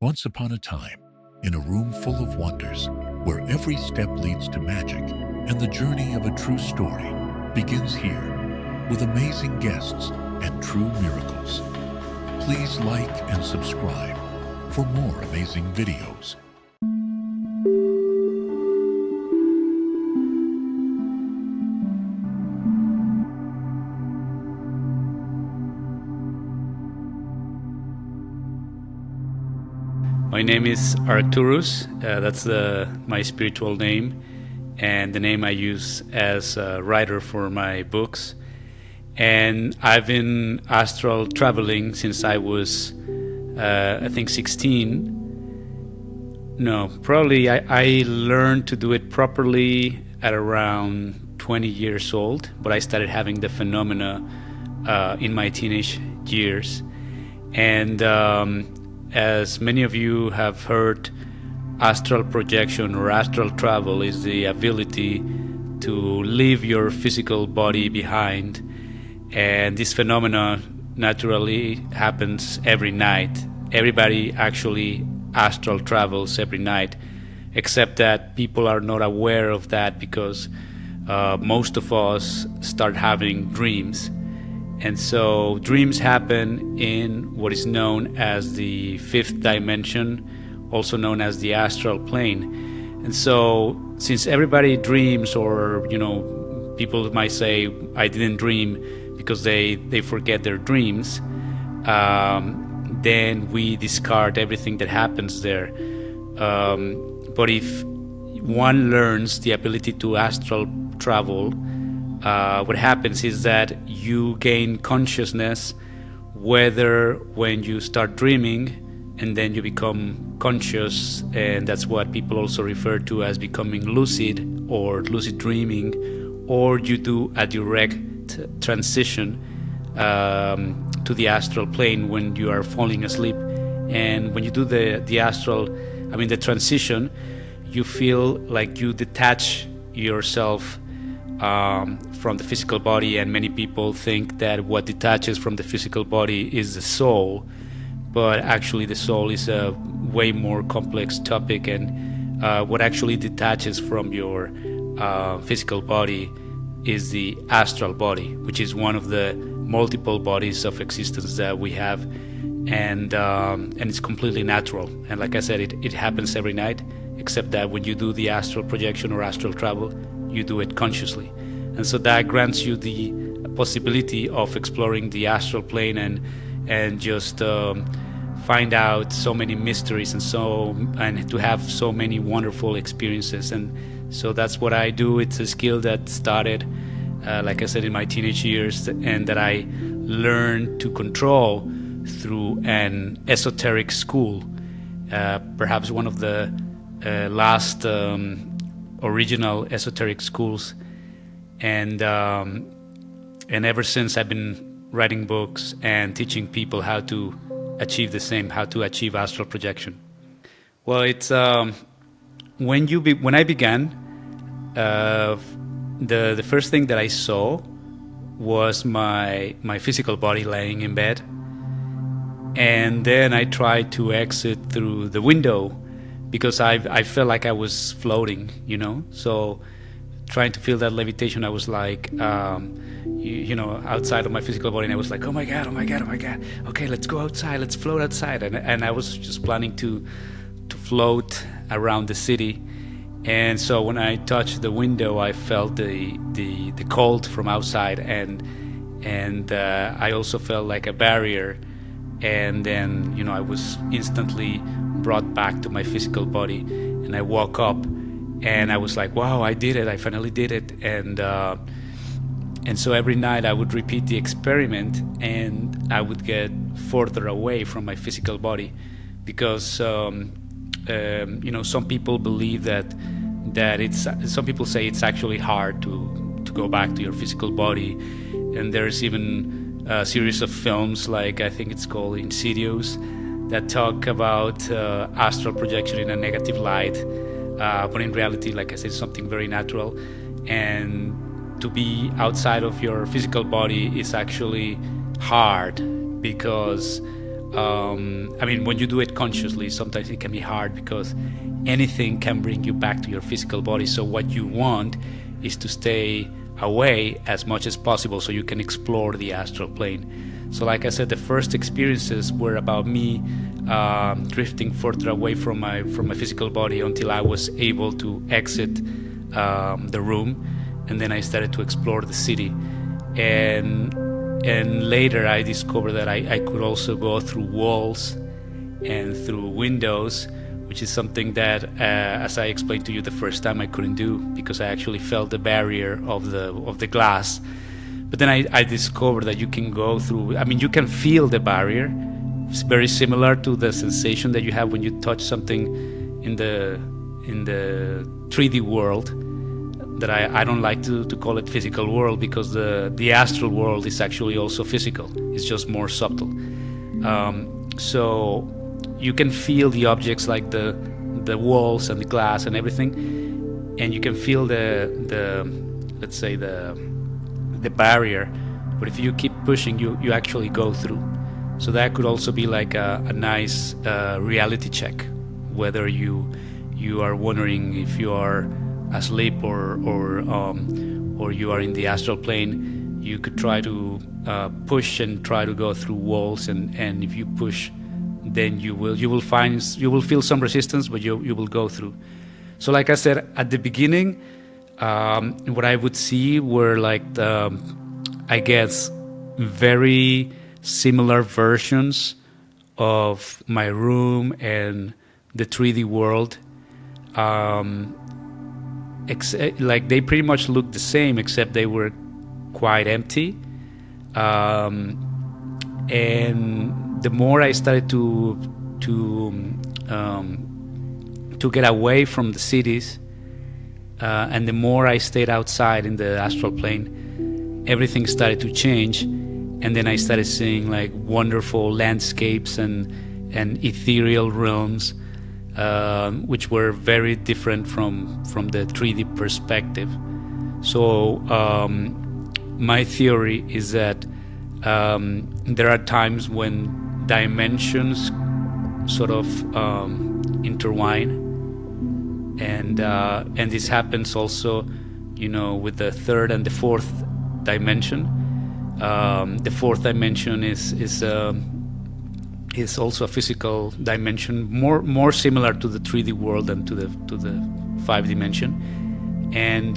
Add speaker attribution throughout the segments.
Speaker 1: Once upon a time, in a room full of wonders, where every step leads to magic, and the journey of a true story begins here, with amazing guests and true miracles. Please like and subscribe for more amazing videos.
Speaker 2: My name is Arcturus. That's my spiritual name, and the name I use as a writer for my books. And I've been astral traveling since I was, I think, 16. No, probably I learned to do it properly at around 20 years old, but I started having the phenomena in my teenage years. And as many of you have heard, astral projection or astral travel is the ability to leave your physical body behind. And this phenomena naturally happens every night. Everybody actually astral travels every night, except that people are not aware of that because most of us start having dreams. And so dreams happen in what is known as the fifth dimension, also known as the astral plane. And so since everybody dreams, or people might say I didn't dream because they forget their dreams, then we discard everything that happens there. But if one learns the ability to astral travel, what happens is that you gain consciousness, whether when you start dreaming and then you become conscious, and that's what people also refer to as becoming lucid or lucid dreaming, or you do a direct transition to the astral plane when you are falling asleep. And when you do the transition, you feel like you detach yourself from the physical body, and many people think that what detaches from the physical body is the soul, but actually the soul is a way more complex topic, and what actually detaches from your physical body is the astral body, which is one of the multiple bodies of existence that we have, and it's completely natural. And like I said, it happens every night, except that when you do the astral projection or astral travel, you do it consciously. And so that grants you the possibility of exploring the astral plane and just find out so many mysteries and to have so many wonderful experiences. And so that's what I do. It's a skill that started, like I said, in my teenage years, and that I learned to control through an esoteric school, perhaps one of the last original esoteric schools, and ever since I've been writing books and teaching people how to achieve the same, how to achieve astral projection. Well, it's when I began, the first thing that I saw was my physical body laying in bed, and then I tried to exit through the window, because I felt like I was floating, so trying to feel that levitation, I was like, outside of my physical body, and I was like, oh my God, okay, let's go outside, let's float outside, and I was just planning to float around the city. And so when I touched the window, I felt the cold from outside, and I also felt like a barrier, and then I was instantly brought back to my physical body, and I woke up, and I was like, wow, I did it, I finally did it. And so every night I would repeat the experiment, and I would get further away from my physical body, because some people believe that some people say it's actually hard to go back to your physical body. And there's even a series of films, like I think it's called Insidious, that talk about astral projection in a negative light, but in reality, like I said, it's something very natural. And to be outside of your physical body is actually hard, because I mean, when you do it consciously, sometimes it can be hard because anything can bring you back to your physical body. So what you want is to stay away as much as possible so you can explore the astral plane. So like I said, the first experiences were about me drifting further away from my physical body until I was able to exit the room, and then I started to explore the city. And later I discovered that I could also go through walls and through windows, which is something that, as I explained to you the first time, I couldn't do because I actually felt the barrier of the glass. But then I discovered that you can go through, I mean, you can feel the barrier. It's very similar to the sensation that you have when you touch something in the 3D world, that I don't like to call it physical world, because the astral world is actually also physical. It's just more subtle. So you can feel the objects like the walls and the glass and everything, and you can feel the let's say the barrier. But if you keep pushing, you actually go through. So that could also be like a nice reality check, whether you are wondering if you are asleep or you are in the astral plane. You could try to push and try to go through walls, and if you push, then you will feel some resistance, but you will go through. So like I said at the beginning, what I would see were like I guess very similar versions of my room and the 3D world. Like they pretty much looked the same, except they were quite empty. And the more I started to get away from the cities, and the more I stayed outside in the astral plane, everything started to change. And then I started seeing like wonderful landscapes and ethereal realms, which were very different from the 3D perspective. So my theory is that there are times when dimensions sort of intertwine, and this happens also, with the third and the fourth dimension. The fourth dimension is also a physical dimension, more similar to the 3D world than to the 5 dimension, and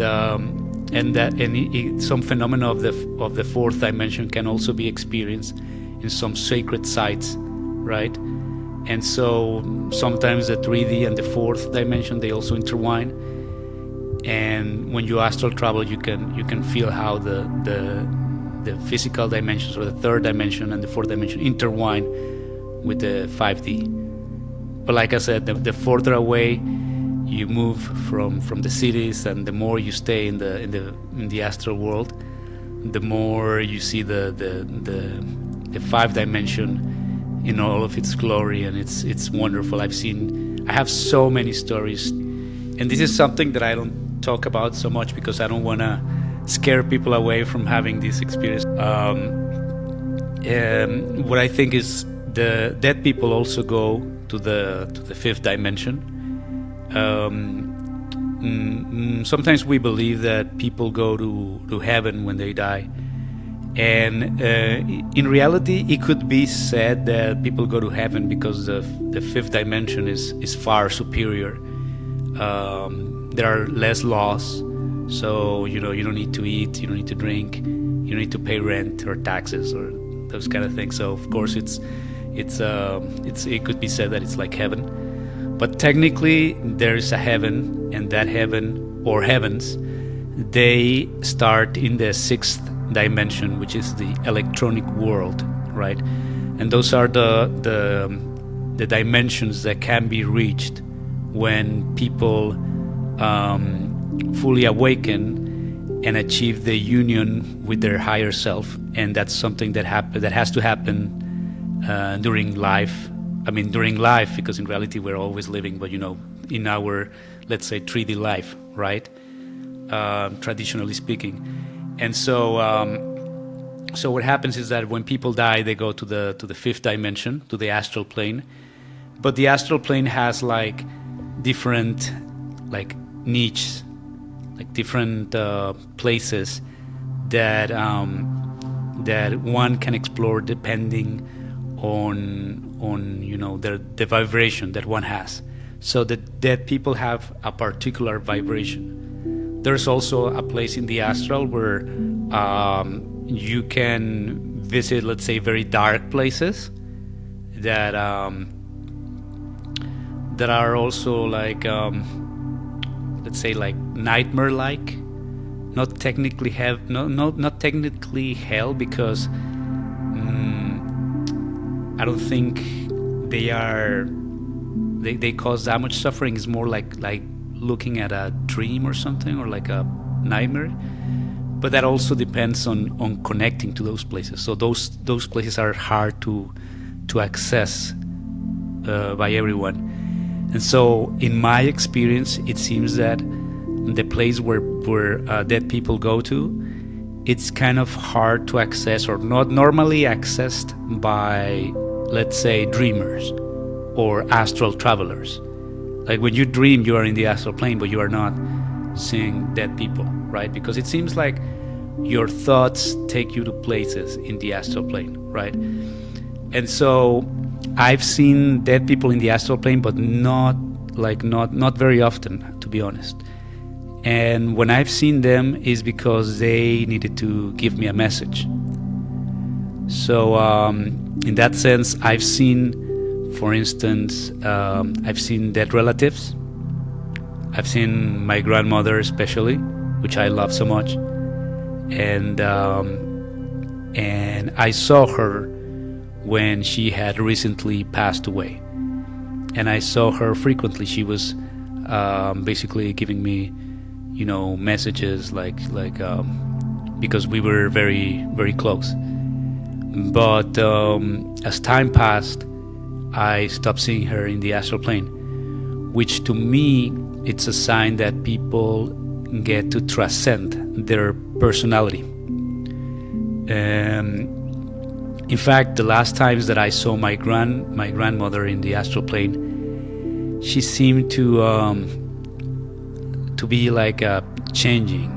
Speaker 2: some phenomena of the fourth dimension can also be experienced in some sacred sites, right? And so sometimes the 3D and the fourth dimension, they also intertwine. And when you astral travel, you can feel how the physical dimensions, or the third dimension and the fourth dimension, intertwine with the 5D. But like I said, the further away you move from the cities, and the more you stay in the astral world, the more you see the 5 dimension in all of its glory, and it's wonderful. I have so many stories, and this is something that I don't talk about so much because I don't want to scare people away from having this experience. What I think is the dead people also go to the 5th dimension. Sometimes we believe that people go to heaven when they die, and in reality it could be said that people go to heaven because the 5th dimension is far superior. There are less laws, so you don't need to eat, you don't need to drink, you don't need to pay rent or taxes or those kind of things. So of course it could be said that it's like heaven. But technically there is a heaven, and that heaven or heavens, they start in the 6th dimension, which is the electronic world, right? And those are the dimensions that can be reached when people fully awaken and achieve the union with their higher self. And that's something that has to happen during life. I mean, during life, because in reality we're always living, but in our, let's say, 3D life, right? Traditionally speaking. And so So what happens is that when people die, they go to the fifth dimension, to the astral plane. But the astral plane has like different like niches, like different places that that one can explore depending on you know the vibration that one has. So the dead people have a particular vibration. There's also a place in the astral where you can visit, let's say, very dark places that that are also like let's say like nightmare-like. Not technically not technically hell, because I don't think they cause that much suffering. It's more like looking at a dream or something, or like a nightmare. But that also depends on connecting to those places. So those places are hard to access by everyone. And so in my experience, it seems that the place where dead people go to, it's kind of hard to access, or not normally accessed by, let's say, dreamers or astral travelers. Like when you dream, you are in the astral plane, but you are not seeing dead people, right? Because it seems like your thoughts take you to places in the astral plane, right? And so I've seen dead people in the astral plane, but not very often, to be honest. And when I've seen them is because they needed to give me a message. So in that sense, I've seen, for instance, I've seen dead relatives. I've seen my grandmother especially, which I love so much. And I saw her when she had recently passed away. And I saw her frequently. She was basically giving me, you know, messages like because we were very, very close. But as time passed, I stopped seeing her in the astral plane, which to me, it's a sign that people get to transcend their personality. In fact, the last times that I saw my grandmother in the astral plane, she seemed to be like changing,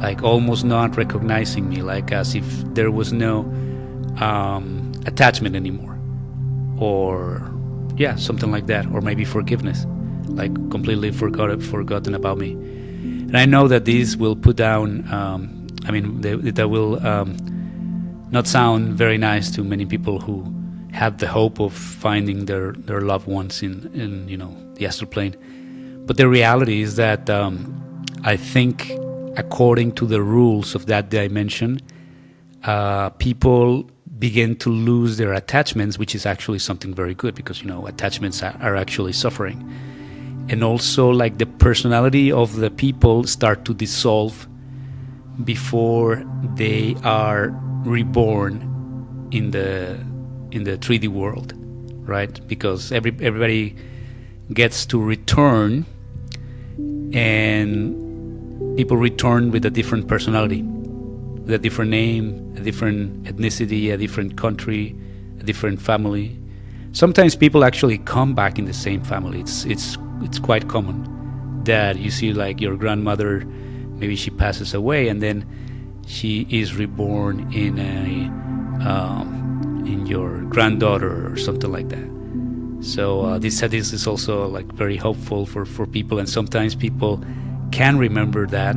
Speaker 2: like almost not recognizing me, like as if there was no attachment anymore, or yeah, something like that, or maybe forgiveness, like completely forgotten about me. And I know that this will put down, that will not sound very nice to many people who have the hope of finding their loved ones in you know, the astral plane. But the reality is that I think, according to the rules of that dimension, people begin to lose their attachments, which is actually something very good, because, you know, attachments are actually suffering. And also, like, the personality of the people start to dissolve before they are reborn in the 3D world, right? Because everybody gets to return, and people return with a different personality, with a different name, a different ethnicity, a different country, a different family. Sometimes people actually come back in the same family. It's quite common that you see, like, your grandmother, maybe she passes away, and then she is reborn in your granddaughter or something like that. So this is also, like, very hopeful for people, and sometimes people can remember that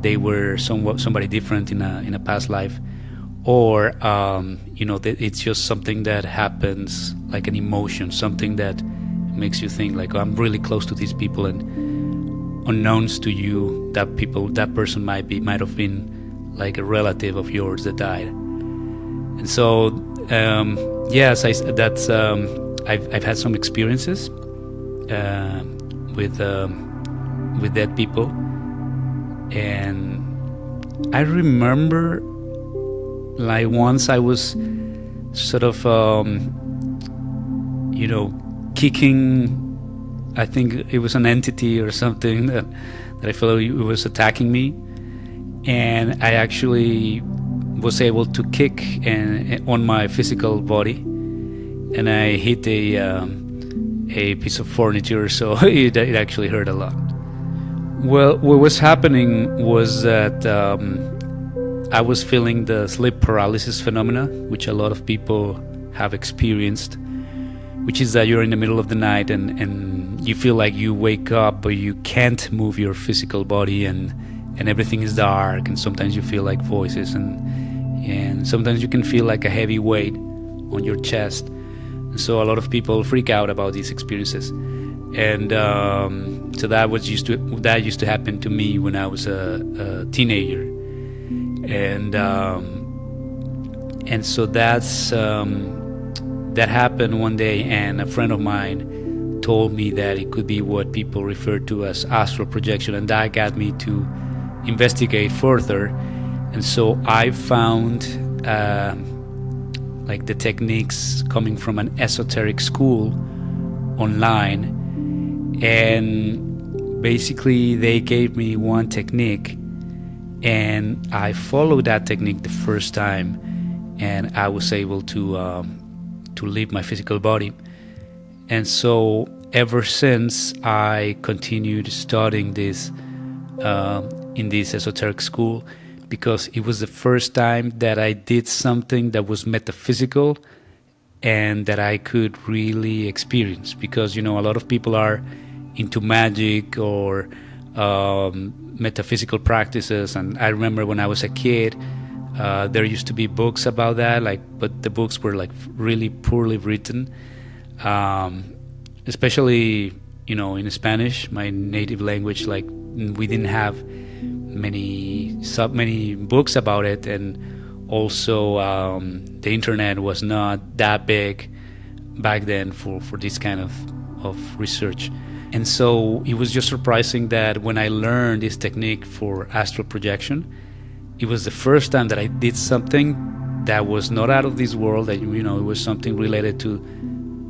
Speaker 2: they were somebody different in a past life, or you know, that it's just something that happens, like an emotion, something that makes you think, like, oh, I'm really close to these people, and unknowns to you, that person might have been like a relative of yours that died. And so yes, I've had some experiences with dead people, and I remember, like, once I was sort of you know, kicking, I think it was an entity or something that I felt it was attacking me, and I actually was able to kick on my physical body, and I hit a piece of furniture, so it actually hurt a lot. Well, what was happening was that I was feeling the sleep paralysis phenomena, which a lot of people have experienced, which is that you're in the middle of the night and you feel like you wake up, but you can't move your physical body, and everything is dark, and sometimes you feel like voices, and sometimes you can feel like a heavy weight on your chest. And so a lot of people freak out about these experiences, and so that used to happen to me when I was a teenager, and so that happened one day, and a friend of mine told me that it could be what people refer to as astral projection, and that got me to investigate further. And so I found like the techniques coming from an esoteric school online, and basically they gave me one technique, and I followed that technique the first time, and I was able to leave my physical body. And so ever since, I continued studying this in this esoteric school, because it was the first time that I did something that was metaphysical and that I could really experience. Because, you know, a lot of people are into magic or metaphysical practices, and I remember when I was a kid, there used to be books about that, but the books were like really poorly written, especially, you know, in Spanish, my native language. Like, we didn't have many books about it, and also the internet was not that big back then for this kind of research. And so it was just surprising that when I learned this technique for astral projection, it was the first time that I did something that was not out of this world, that, you know, it was something related to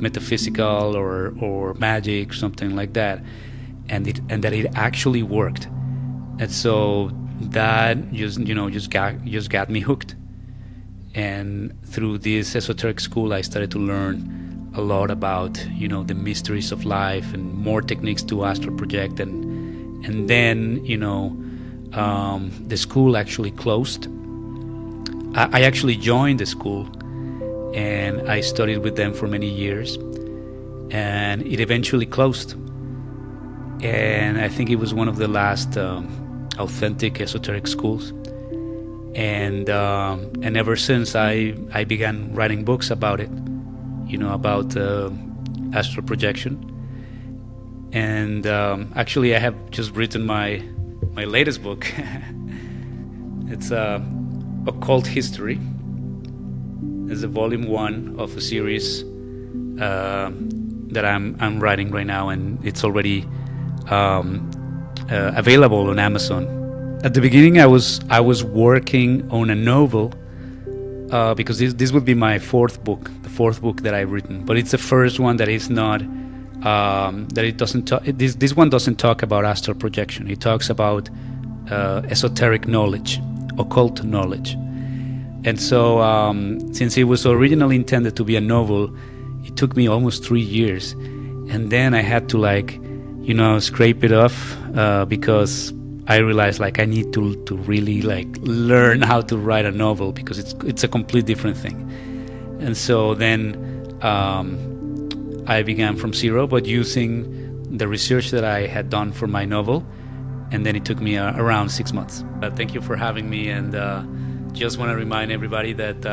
Speaker 2: metaphysical or magic, something like that, and that it actually worked. And so that just got me hooked. And through this esoteric school, I started to learn a lot about, you know, the mysteries of life and more techniques to astral project. And then, you know, the school actually closed. I actually joined the school, and I studied with them for many years, and it eventually closed. And I think it was one of the last authentic esoteric schools. And ever since, I began writing books about it, you know, about astral projection. And actually, I have just written my latest book. It's Occult History. It's a volume 1 of a series that I'm writing right now, and it's already available on Amazon. At the beginning, I was working on a novel, because this would be my fourth book that I've written. But it's the first one that is not that it doesn't talk. This one doesn't talk about astral projection. It talks about esoteric knowledge, occult knowledge. And so, since it was originally intended to be a novel, it took me almost 3 years, and then I had to, like, you know, scrape it off because I realized, like, I need to really, like, learn how to write a novel, because it's a complete different thing. And so then I began from zero, but using the research that I had done for my novel, and then it took me around 6 months. Thank you for having me, and just want to remind everybody that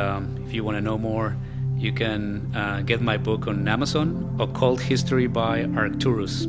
Speaker 2: if you want to know more, you can get my book on Amazon, Occult History by Arcturus.